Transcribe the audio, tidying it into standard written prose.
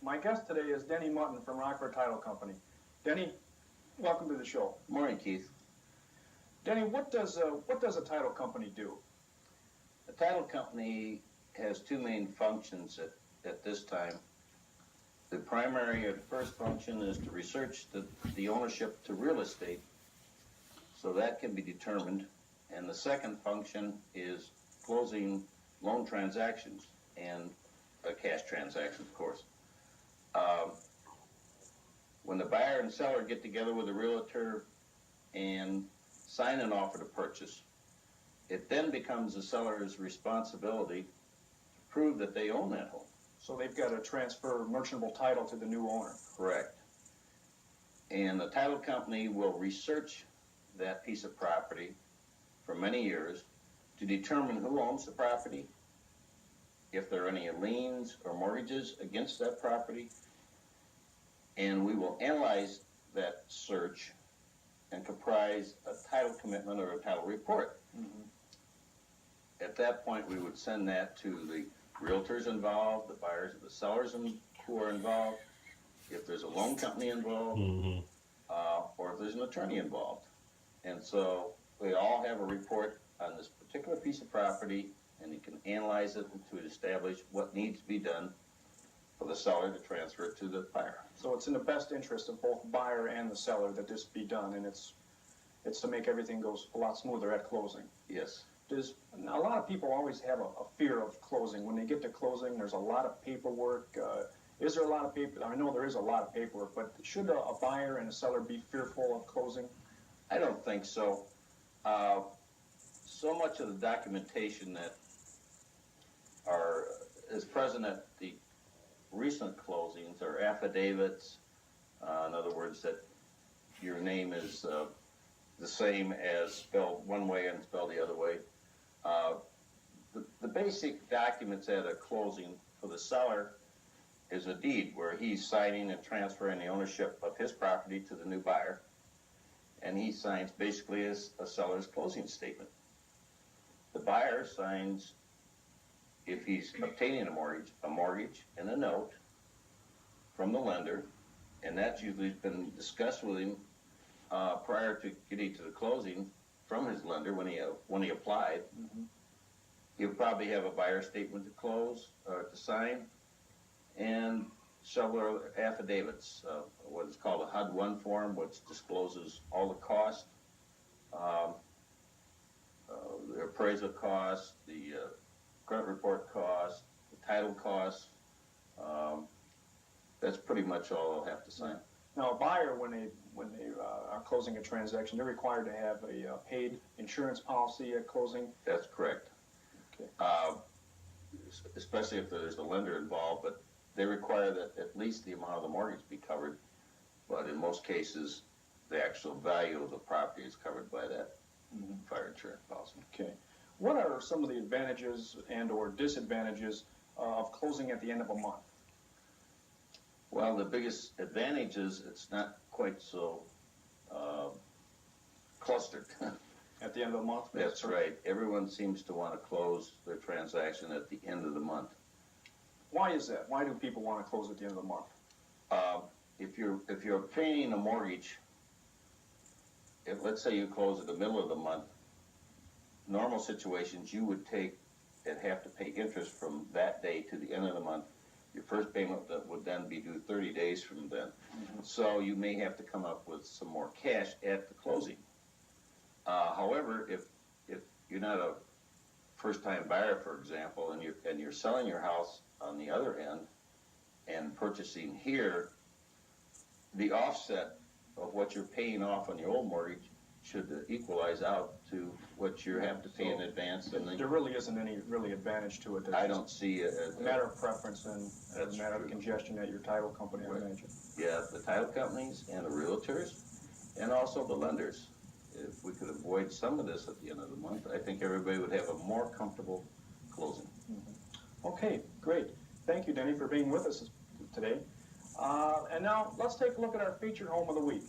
My guest today is Denny Mutton from Rockford Title Company. Denny, welcome to the show. Morning, Keith. Denny, what does a title company do? A title company has two main functions at this time. The primary or the first function is to research the ownership to real estate, so that can be determined. And the second function is closing loan transactions and a cash transaction, of course. When the buyer and seller get together with a realtor and sign an offer to purchase, it then becomes the seller's responsibility to prove that they own that home. So they've got to transfer merchantable title to the new owner. Correct. And the title company will research that piece of property for many years to determine who owns the property, if there are any liens or mortgages against that property, and we will analyze that search and comprise a title commitment or a title report. Mm-hmm. At that point, we would send that to the realtors involved, the buyers or the sellers who are involved, if there's a loan company involved, or if there's an attorney involved. And so they all have a report on this particular piece of property, and you can analyze it to establish what needs to be done for the seller to transfer it to the buyer. So it's in the best interest of both buyer and the seller that this be done, and it's to make everything go a lot smoother at closing. Yes. A lot of people always have a fear of closing. When they get to closing, there's a lot of paperwork. Is there a lot of paper? I know there is a lot of paperwork, but should a buyer and a seller be fearful of closing? I don't think so. So much of the documentation that is present at the recent closings are affidavits. In other words, that your name is the same as spelled one way and spelled the other way. The basic documents at a closing for the seller is a deed where he's signing and transferring the ownership of his property to the new buyer, and he signs basically as a seller's closing statement. The buyer signs, if he's obtaining a mortgage and a note from the lender, and that's usually been discussed with him prior to getting to the closing from his lender when he applied. Mm-hmm. He'll probably have a buyer statement to close or to sign, and several affidavits, what is called a HUD-1 form, which discloses all the costs, the appraisal costs, the credit report costs, the title costs. That's pretty much all they'll have to sign. Now, a buyer, when they are closing a transaction, they're required to have a paid insurance policy at closing. That's correct. Okay. Especially if there's a lender involved, but they require that at least the amount of the mortgage be covered. But in most cases, the actual value of the property is covered by that fire insurance policy. Okay. What are some of the advantages and/or disadvantages of closing at the end of a month? Well, the biggest advantage is it's not quite so clustered. At the end of the month? That's right. Everyone seems to want to close their transaction at the end of the month. Why is that? Why do people want to close at the end of the month? If you're obtaining a mortgage, let's say you close at the middle of the month, normal situations you would take and have to pay interest from that day to the end of the month. Your first payment would then be due 30 days from then. Mm-hmm. So you may have to come up with some more cash at the closing. However, if you're not a first-time buyer, for example, and you're selling your house on the other end and purchasing here, the offset of what you're paying off on your old mortgage should equalize out to what you have to pay in advance. And there really isn't any really advantage to it. I don't see a matter of preference and a matter of true. Congestion at your title company, I imagine. Yeah, the title companies and the realtors and also the lenders. If we could avoid some of this at the end of the month, I think everybody would have a more comfortable closing. Mm-hmm. Okay, great. Thank you, Denny, for being with us today. And now let's take a look at our featured home of the week.